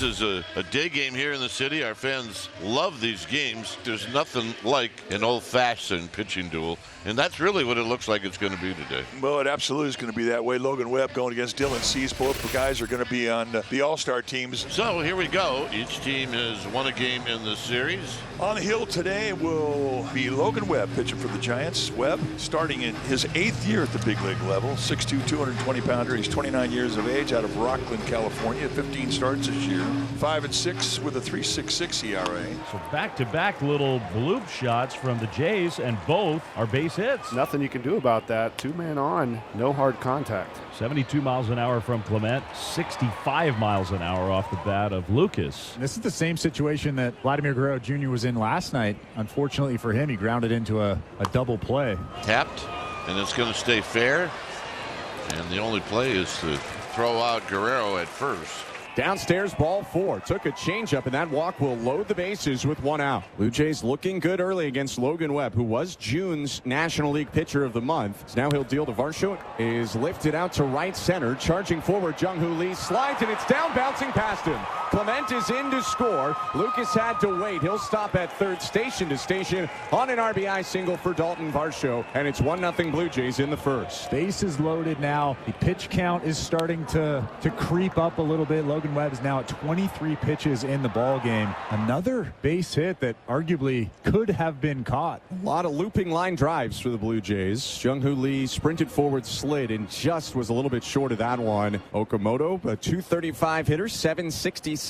This is a day game here in the city. Our fans love these games. There's nothing like an old-fashioned pitching duel, and that's really what it looks like it's going to be today. Well, it absolutely is going to be that way. Logan Webb going against Dylan Cease. Both guys are going to be on the All-Star teams. So here we go. Each team has won a game in the series. On the hill today will be Logan Webb pitching for the Giants. Webb starting in his 8th year at the big league level. 6'2", 220-pounder. He's 29 years of age, out of Rockland, California. 15 starts this year. 5-6 with a 3.66 ERA. So back-to-back little bloop shots from the Jays, and both are base hits. Nothing you can do about that. 2-man on, no hard contact. 72 miles an hour from Clement, 65 miles an hour off the bat of Lucas. This is the same situation that Vladimir Guerrero Jr. was in last night. Unfortunately for him, he grounded into a double play. Tapped, and it's going to stay fair. And the only play is to throw out Guerrero at first. Downstairs, ball 4. Took a changeup, and that walk will load the bases with 1 out. Blue Jays looking good early against Logan Webb, who was June's National League Pitcher of the Month. So now he'll deal to Varsho. Is lifted out to right center. Charging forward, Jung-Hoo Lee slides, and it's down, bouncing past him. Clement is in to score. Lucas had to wait. He'll stop at third, station to station, on an RBI single for Dalton Varsho, and it's 1-0 Blue Jays in the first. Base is loaded now. The pitch count is starting to creep up a little bit. Logan Webb is now at 23 pitches in the ball game. Another base hit that arguably could have been caught. A lot of looping line drives for the Blue Jays. Jung-Hoo Lee sprinted forward, slid, and just was a little bit short of that one. Okamoto, a 235 hitter, 767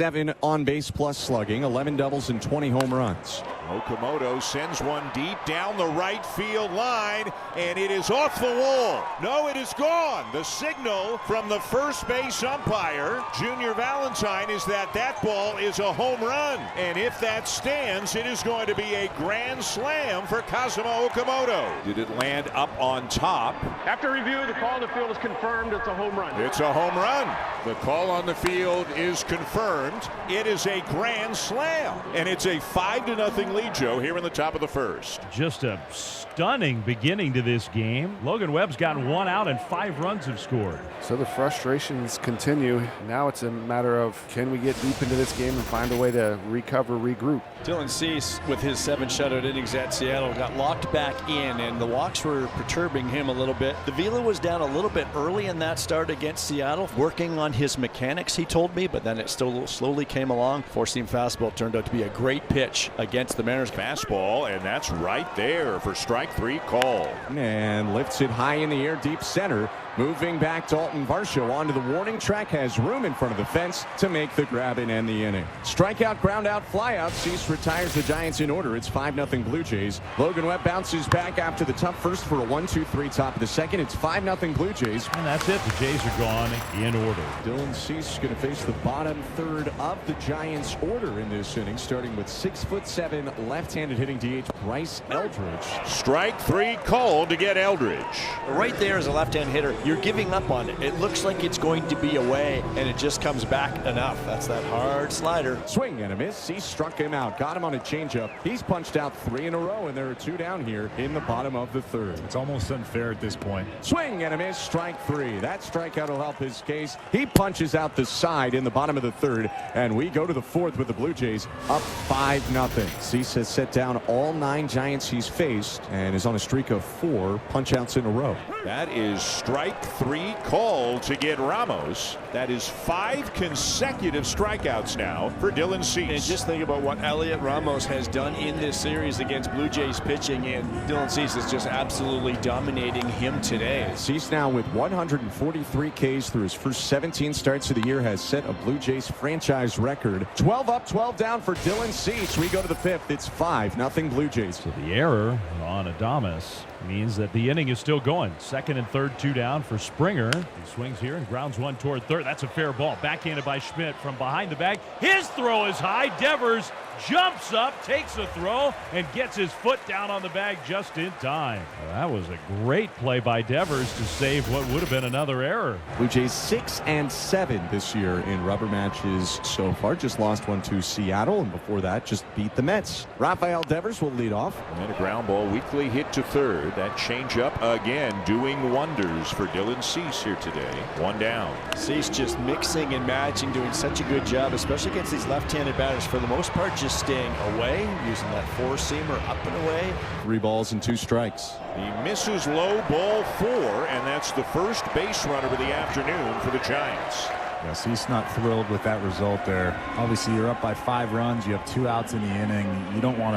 on base plus slugging, 11 doubles and 20 home runs. Okamoto sends one deep down the right field line, and it is off the wall. No, it is gone. The signal from the first base umpire, Junior Valentine, is that ball is a home run. And if that stands, it is going to be a grand slam for Kazuma Okamoto. Did it land up on top? After review, the call on the field is confirmed. It's a home run. It's a home run. The call on the field is confirmed. It is a grand slam. And it's a 5-0 lead, Joe, here in the top of the first. Just a stunning beginning to this game. Logan Webb's gotten 1 out and 5 runs have scored. So the frustrations continue. Now it's a matter of, can we get deep into this game and find a way to recover, regroup? Dylan Cease, with his 7 shutout innings at Seattle, got locked back in, and the walks were perturbing him a little bit. Davila was down a little bit early in that start against Seattle, working on his mechanics, he told me, but then it still slowly came along. Four-seam fastball turned out to be a great pitch against the Mariners. Fastball, and that's right there for strike 3 call. And lifts it high in the air, deep center. Moving back, Dalton Varsho onto the warning track, has room in front of the fence to make the grab and end the inning. Strikeout, ground out, fly out. Cease retires the Giants in order. It's 5-0 Blue Jays. Logan Webb bounces back after the tough first for a 1-2-3 top of the second. It's 5-0 Blue Jays. And that's it. The Jays are gone in order. Dylan Cease going to face the bottom third of the Giants' order in this inning, starting with 6'7" left-handed hitting DH Bryce Eldridge. Strike 3 called to get Eldridge. Right there as a left-hand hitter, you're giving up on it. It looks like it's going to be away, and it just comes back enough. That's that hard slider. Swing and a miss. He struck him out. Got him on a changeup. He's punched out 3 in a row, and there are 2 down here in the bottom of the third. It's almost unfair at this point. Swing and a miss. Strike 3. That strikeout will help his case. He punches out the side in the bottom of the third, and we go to the fourth with the Blue Jays up 5-0. Cease has set down all 9 Giants he's faced and is on a streak of 4 punch-outs in a row. That is strike 3 called to get Ramos. That is 5 consecutive strikeouts now for Dylan Cease. And just think about what Elliot Ramos has done in this series against Blue Jays pitching, and Dylan Cease is just absolutely dominating him today. Cease now with 143 Ks through his first 17 starts of the year has set a Blue Jays franchise record. 12 up, 12 down for Dylan Cease. We go to the 5th. It's 5-0 Blue Jays. So the error on Adames means that the inning is still going. Second and third, 2 down for Springer. He swings here and grounds one toward third. That's a fair ball. Backhanded by Schmidt from behind the bag. His throw is high. Devers jumps up, takes a throw, and gets his foot down on the bag just in time. Well, that was a great play by Devers to save what would have been another error. Blue Jays 6-7 this year in rubber matches so far. Just lost one to Seattle, and before that just beat the Mets. Rafael Devers will lead off. And then a ground ball weakly hit to third. Heard that changeup again, doing wonders for Dylan Cease here today. One down. Cease just mixing and matching, doing such a good job, especially against these left-handed batters. For the most part, just staying away, using that four-seamer up and away. 3 balls and 2 strikes. He misses low, ball 4, and that's the first base runner of the afternoon for the Giants. Yes, he's not thrilled with that result there. Obviously, you're up by 5 runs. You have 2 outs in the inning. You don't want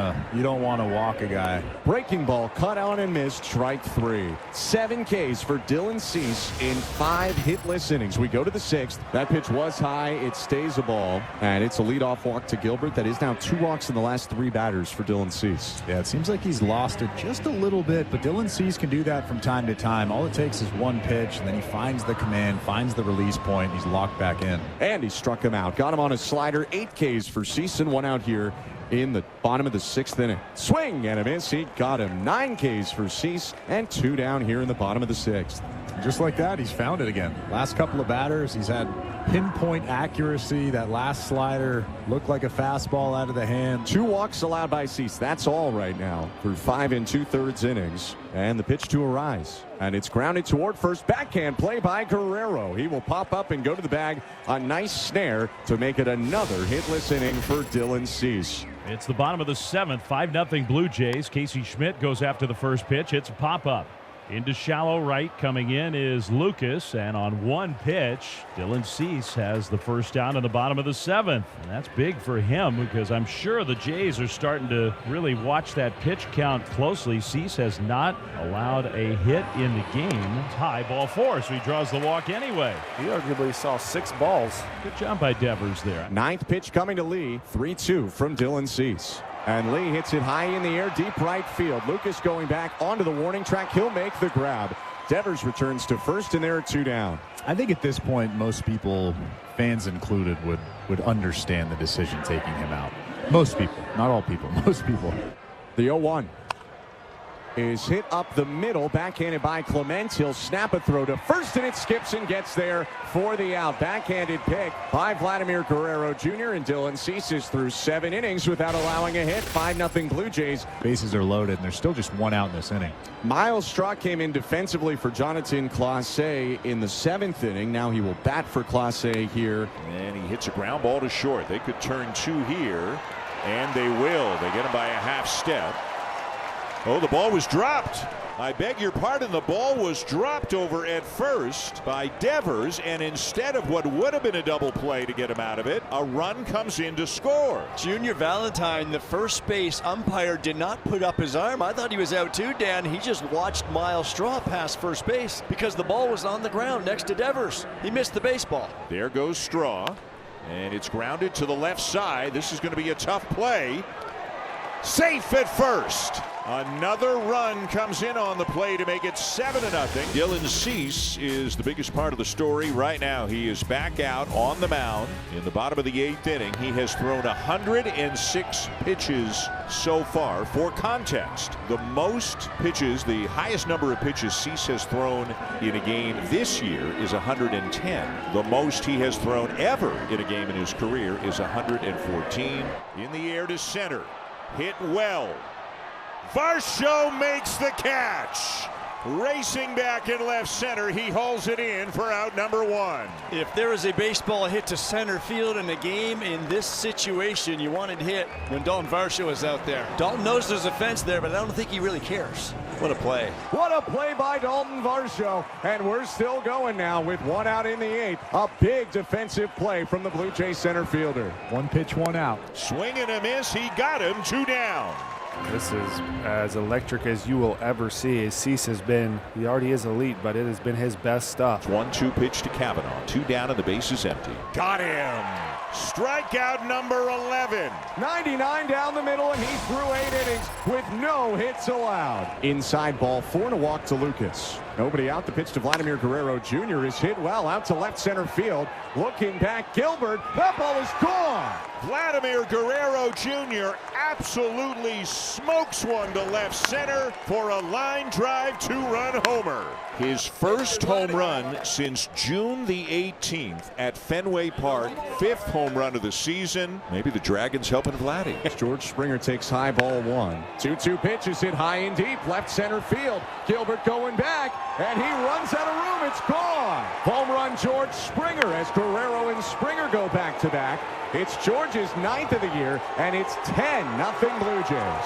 to walk a guy. Breaking ball cut on and missed, strike 3. 7 Ks for Dylan Cease in 5 hitless innings. We go to the 6th. That pitch was high. It stays a ball, and it's a leadoff walk to Gilbert. That is now 2 walks in the last 3 batters for Dylan Cease. Yeah, it seems like he's lost it just a little bit, but Dylan Cease can do that from time to time. All it takes is 1 pitch, and then he finds the command, finds the release point. He's locked back in. And he struck him out. Got him on a slider. 8 Ks for Cease and 1 out here in the bottom of the 6th inning. Swing and a miss. He got him. 9 Ks for Cease and 2 down here in the bottom of the 6th. Just like that, he's found it again. Last couple of batters, he's had pinpoint accuracy. That last slider looked like a fastball out of the hand. 2 walks allowed by Cease. That's all right now through 5 2/3 innings. And the pitch to Arise. And it's grounded toward first. Backhand play by Guerrero. He will pop up and go to the bag. A nice snare to make it another hitless inning for Dylan Cease. It's the bottom of the 7th. 5-0 Blue Jays. Casey Schmidt goes after the first pitch. It's a pop-up. Into shallow right. Coming in is Lucas, and on 1 pitch, Dylan Cease has the first down in the bottom of the 7th. And that's big for him because I'm sure the Jays are starting to really watch that pitch count closely. Cease has not allowed a hit in the game. It's high, ball 4, so he draws the walk anyway. He arguably saw 6 balls. Good job by Devers there. 9th pitch coming to Lee. 3-2 from Dylan Cease. And Lee hits it high in the air, deep right field. Lucas going back onto the warning track. He'll make the grab. Devers returns to first, and there are 2 down. I think at this point, most people, fans included, would understand the decision taking him out. Most people, not all people, most people. The 0-1 is hit up the middle, backhanded by Clement. He'll snap a throw to first, and it skips and gets there for the out. Backhanded pick by Vladimir Guerrero Jr. and Dylan Cease is through 7 innings without allowing a hit. 5-0 Blue Jays. Bases are loaded, and there's still just 1 out in this inning. Miles Straw came in defensively for Jonathan Clase in the 7th inning. Now he will bat for Clase here. And he hits a ground ball to short. They could turn 2 here, and they will. They get him by a half step. Oh, the ball was dropped. I beg your pardon. The ball was dropped over at first by Devers, and instead of what would have been a double play to get him out of it, a run comes in to score. Junior Valentine, the first base umpire, did not put up his arm. I thought he was out too, Dan. He just watched Miles Straw pass first base because the ball was on the ground next to Devers. He missed the baseball. There goes Straw, and it's grounded to the left side. This is going to be a tough play. Safe at first. Another run comes in on the play to make it 7-0. Dylan Cease is the biggest part of the story right now. He is back out on the mound in the bottom of the 8th inning. He has thrown 106 pitches so far. For context, the most pitches, the highest number of pitches Cease has thrown in a game this year is 110. The most he has thrown ever in a game in his career is 114. In the air to center. Hit well. Varsho makes the catch. Racing back in left center, he hauls it in for out number 1. If there is a baseball hit to center field in a game in this situation, you want it hit when Dalton Varsho is out there. Dalton knows there's a fence there, but I don't think he really cares. What a play. What a play by Dalton Varsho. And we're still going now with 1 out in the 8th. A big defensive play from the Blue Jays center fielder. 1 pitch, 1 out. Swing and a miss. He got him. 2 down. This is as electric as you will ever see. Cease has been, he already is elite, but it has been his best stuff. 1-2 pitch to Kavanaugh. 2 down and the base is empty. Got him. Strikeout number 11. 99 down the middle, and he threw 8 innings with no hits allowed. Inside ball 4 and a walk to Lucas. Nobody out. The pitch to Vladimir Guerrero Jr. is hit well out to left center field. Looking back, Gilbert. That ball is gone. Vladimir Guerrero Jr. absolutely smokes one to left center for a line drive two-run homer. His first home run since June the 18th at Fenway Park. 5th home run of the season. Maybe the Dragons helping Vladdy. George Springer takes high, ball 1. 2-2 pitch is hit high and deep, left center field. Gilbert going back, and he runs out of room. It's gone. Home run George Springer as Guerrero and Springer go back to back. It's George's 9th of the year, and it's 10-0 Blue Jays.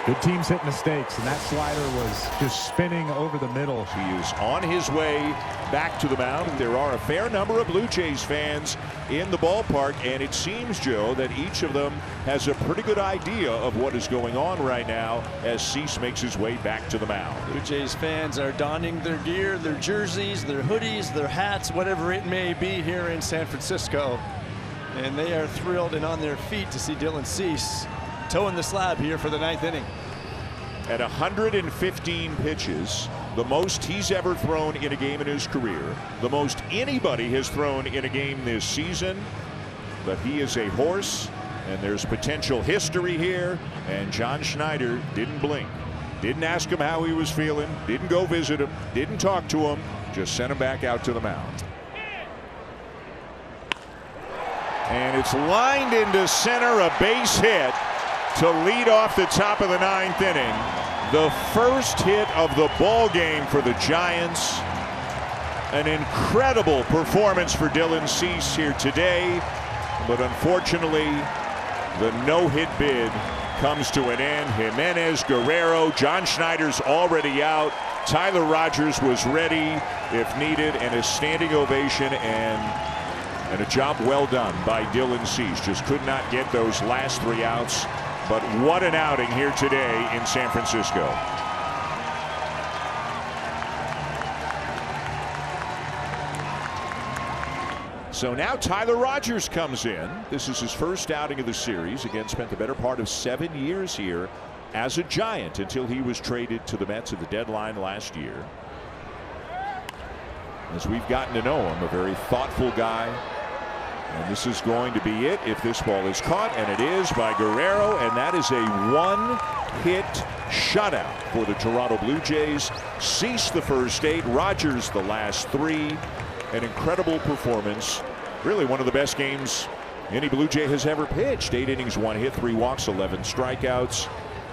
Good teams hit mistakes, and that slider was just spinning over the middle. He is on his way back to the mound. There are a fair number of Blue Jays fans in the ballpark, and it seems, Joe, that each of them has a pretty good idea of what is going on right now as Cease makes his way back to the mound. Blue Jays fans are donning their gear, their jerseys, their hoodies, their hats, whatever it may be here in San Francisco. And they are thrilled and on their feet to see Dylan Cease toeing the slab here for the 9th inning. At 115 pitches, the most he's ever thrown in a game in his career, the most anybody has thrown in a game this season. But he is a horse, and there's potential history here, and John Schneider didn't blink. Didn't ask him how he was feeling, didn't go visit him, didn't talk to him, just sent him back out to the mound. And it's lined into center, a base hit to lead off the top of the 9th inning. The first hit of the ball game for the Giants. An incredible performance for Dylan Cease here today, but unfortunately the no-hit bid comes to an end. Jimenez, Guerrero, John Schneider's already out. Tyler Rogers was ready if needed, and a standing ovation and a job well done by Dylan Cease. Just could not get those last 3 outs. But what an outing here today in San Francisco. So now Tyler Rogers comes in. This is his first outing of the series. Again, spent the better part of 7 years here as a Giant until he was traded to the Mets at the deadline last year. As we've gotten to know him, a very thoughtful guy. And this is going to be it if this ball is caught, and it is by Guerrero, and that is a 1-hit shutout for the Toronto Blue Jays. Cease the first 8, Rogers the last 3. An incredible performance. Really one of the best games any Blue Jay has ever pitched. 8 innings, 1 hit, 3 walks, 11 strikeouts.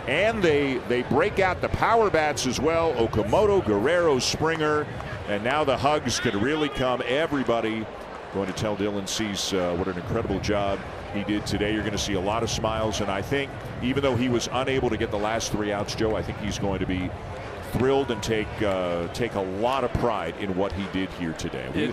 And they break out the power bats as well. Okamoto, Guerrero, Springer, and now the hugs could really come. Everybody going to tell Dylan Cease what an incredible job he did today. You're going to see a lot of smiles, and I think even though he was unable to get the last 3 outs, Joe, I think he's going to be thrilled and take a lot of pride in what he did here today.